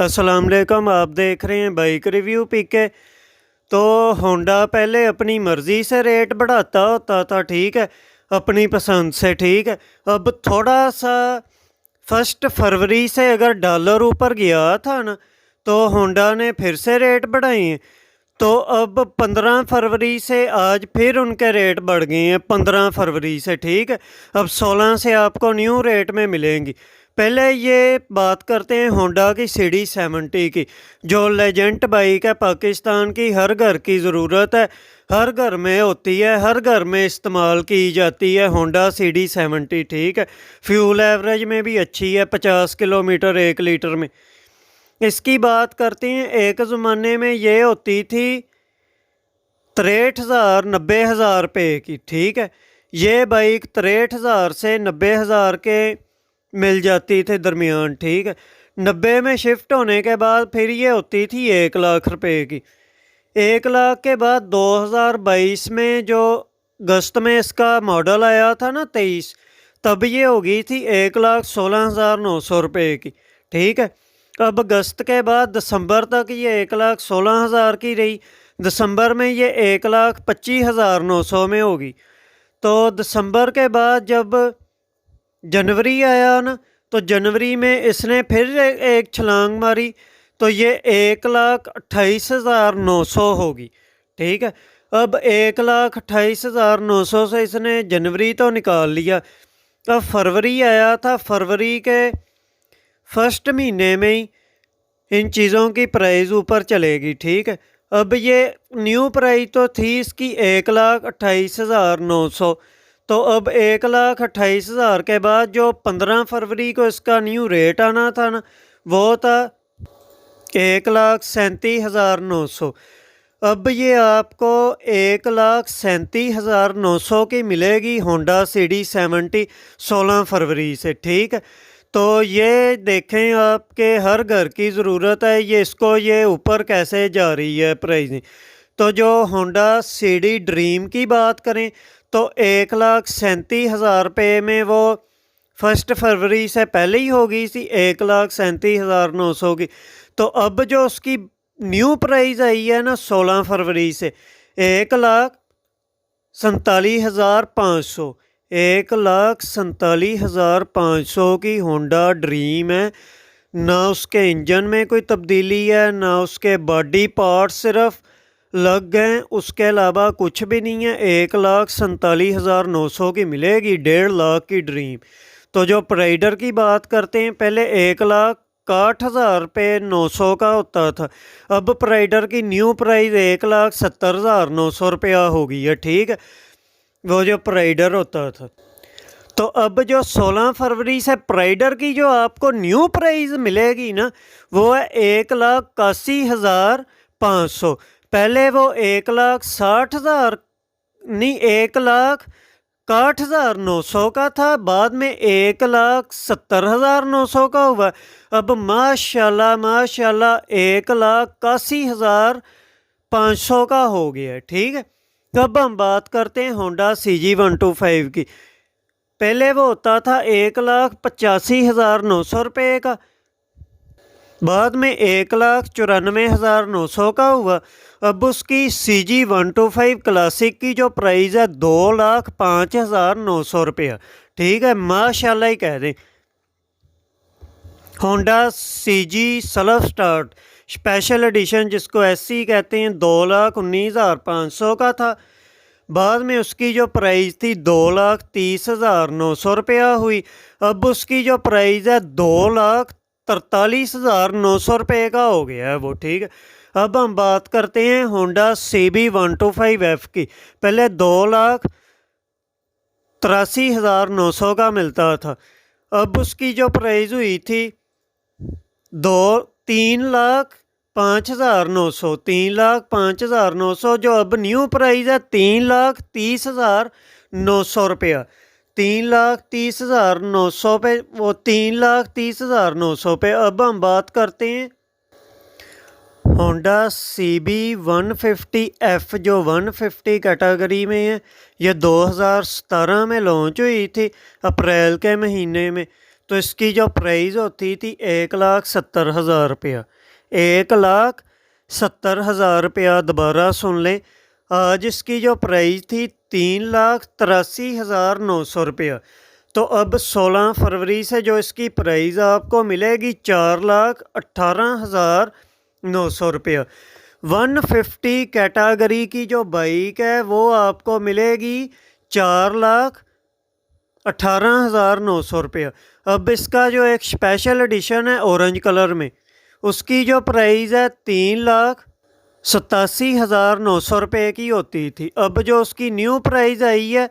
अस्सलाम वालेकुम। आप देख रहे हैं बाइक रिव्यू पीके। तो होंडा पहले अपनी मर्ज़ी से रेट बढ़ाता होता था, ठीक है, अपनी पसंद से, ठीक है। अब थोड़ा सा 1 फरवरी से अगर डॉलर ऊपर गया था ना, तो होंडा ने फिर से रेट बढ़ाए हैं। तो अब 15 फरवरी से आज फिर उनके रेट बढ़ गए हैं, 15 फरवरी से, ठीक है। अब 16 से आपको न्यू रेट में मिलेंगी। पहले ये बात करते हैं होंडा की CD70 की, जो लेजेंड बाइक है पाकिस्तान की, हर घर की ज़रूरत है, हर घर में होती है, हर घर में इस्तेमाल की जाती है होंडा CD70, ठीक है। फ्यूल एवरेज में भी अच्छी है, 50 किलोमीटर 1 लीटर में। इसकी बात करते हैं, एक ज़माने में ये होती थी 63,000 90,000 रुपये की, ठीक है। ये बाइक 63,000 से 90,000 के मिल जाती थे दरमियान, ठीक है। 90 में शिफ्ट होने के बाद फिर ये होती थी 1 लाख रुपये की। 1 लाख के बाद 2022 में जो अगस्त में इसका मॉडल आया था ना 23, तब ये हो गई थी 1,16,900 रुपये की, ठीक है। अब अगस्त के बाद दिसंबर तक ये 1,16,000 की रही। दिसंबर में ये 1,25,900 में होगी। तो दिसंबर के बाद जब जनवरी आया ना, तो जनवरी में इसने फिर एक छलांग मारी, तो ये 1,28,900 होगी, ठीक है। अब 1,28,900 से इसने जनवरी तो निकाल लिया। अब फरवरी आया था, फरवरी के फर्स्ट महीने में ही इन चीज़ों की प्राइस ऊपर चलेगी, ठीक है। अब ये न्यू प्राइस तो थी इसकी 1,28,900। तो अब 1,28,000 के बाद जो 15 फरवरी को इसका न्यू रेट आना था ना, वो था 1,37,900। अब ये आपको 1,37,900 की मिलेगी होंडा CD70 16 फरवरी से, ठीक है। तो ये देखें, आपके हर घर की ज़रूरत है, ये इसको ये ऊपर कैसे जा रही है प्राइस। तो जो होंडा CD ड्रीम की बात करें तो 1,37,000 रुपये में वो 1 फरवरी से पहले ही हो गई थी 1,37,900 की। तो अब जो उसकी न्यू प्राइस आई है ना 16 फरवरी से 1,47,500, 1,47,500 की होंडा ड्रीम है। ना उसके इंजन में कोई तब्दीली है, ना उसके बॉडी पार्ट सिर्फ लग गए, उसके अलावा कुछ भी नहीं है। 1,47,900 की मिलेगी 1.5 लाख की ड्रीम। तो जो प्राइडर की बात करते हैं, पहले 1,61,000 रुपये 900 का होता था। अब प्राइडर की न्यू प्राइस 1,70,900 रुपया हो गई है, ठीक है, वो जो प्राइडर होता था। तो अब जो 16 फरवरी से प्राइडर की जो आपको न्यू प्राइस मिलेगी ना, वो है 1,81,500। पहले वो 1,60,000 नहीं, 1,61,900 का था, बाद में 1,70,900 का हुआ। अब माशाल्लाह माशाल्लाह 1,81,500 का हो गया, ठीक है। अब हम बात करते हैं होंडा CG125 की। पहले वो होता था 1,85,900 रुपये का, बाद में 1,94,900 का हुआ। अब उसकी CG125 क्लासिक की जो प्राइस है 2,05,900 रुपया, ठीक है, माशाल्लाह ही कह दें। Honda CG self start special edition, जिसको SC कहते हैं, 2,19,500 का था। बाद में उसकी जो प्राइस थी 2,30,900 रुपया हुई। अब उसकी जो प्राइस है 2,43,900 रुपये का हो गया है वो, ठीक है। अब हम बात करते हैं होंडा CB125F की। पहले 2,83,900 का मिलता था। अब उसकी जो प्राइस हुई थी 3,05,900, 3,05,900, जो अब न्यू प्राइस है 3,30,900 रुपया। 3,30,900 पे, वो 3,30,900 पे। अब हम बात करते हैं होंडा CB150F, जो 150 कैटेगरी में है। ये 2017 में लॉन्च हुई थी, अप्रैल के महीने में। तो इसकी जो प्राइस होती थी 1,70,000 रुपया। 1,70,000 रुपया, दोबारा सुन लें। आज इसकी जो प्राइस थी 3,83,900 रुपया। तो अब 16 फरवरी से जो इसकी प्राइस आपको मिलेगी 4,18,900 रुपया। 150 कैटेगरी की जो बाइक है वो आपको मिलेगी 4,18,900 रुपया। अब इसका जो एक स्पेशल एडिशन है ऑरेंज कलर में, उसकी जो प्राइस है 3,87,900 रुपये की होती थी। अब जो उसकी न्यू प्राइस आई है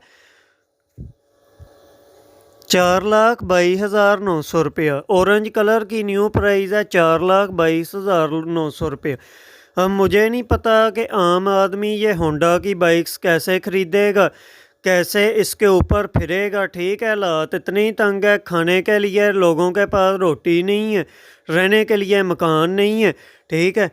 4,22,900 रुपया। ऑरेंज कलर की न्यू प्राइस है 4,22,900 रुपये। अब मुझे नहीं पता कि आम आदमी ये होंडा की बाइक्स कैसे ख़रीदेगा, कैसे इसके ऊपर फिरेगा। ठीक है, हालात इतनी तंग है, खाने के लिए लोगों के पास रोटी नहीं है, रहने के लिए मकान नहीं है। ठीक है,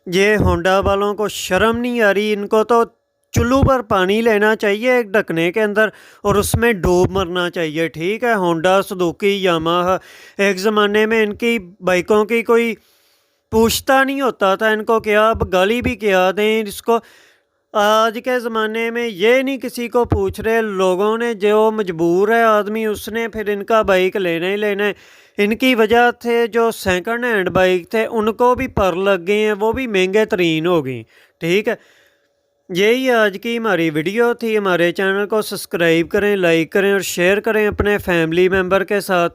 ये होंडा वालों को शर्म नहीं आ रही। इनको तो चुल्लू पर पानी लेना चाहिए एक ढकने के अंदर और उसमें डूब मरना चाहिए। ठीक है, होंडा, सुजुकी, यामाहा, एक ज़माने में इनकी बाइकों की कोई पूछता नहीं होता था इनको क्या, अब गाली भी क्या दें इसको। आज के ज़माने में ये नहीं किसी को पूछ रहे लोगों ने, जो मजबूर है आदमी उसने फिर इनका बाइक लेना ही लेना है। इनकी वजह से जो सेकंड हैंड बाइक थे उनको भी पर लग गए हैं, वो भी महंगे तरीन हो गई। ठीक है, यही आज की हमारी वीडियो थी। हमारे चैनल को सब्सक्राइब करें, लाइक करें और शेयर करें अपने फैमिली मेम्बर के साथ।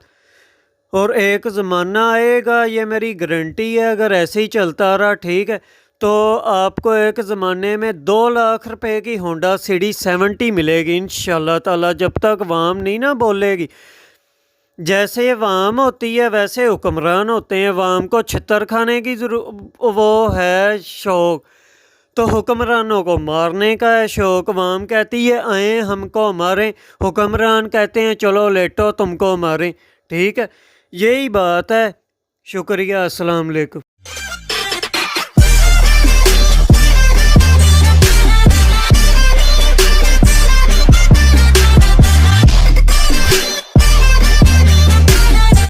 और एक ज़माना आएगा, ये मेरी गारंटी है, अगर ऐसे ही चलता रहा ठीक है तो आपको एक ज़माने में 2 लाख रुपए की होंडा CD70 मिलेगी इंशाल्लाह ताला, जब तक वाम नहीं ना बोलेगी। जैसे वाम होती है वैसे हुक्मरान होते हैं। वाम को छितर खाने की वो है शौक़, तो हुक्मरानों को मारने का है शौक़। वाम कहती है आए हमको मारें, हुक्मरान कहते हैं चलो लेटो तुमको मारें। ठीक है, यही बात है। शुक्रिया, अस्सलाम वालेकुम।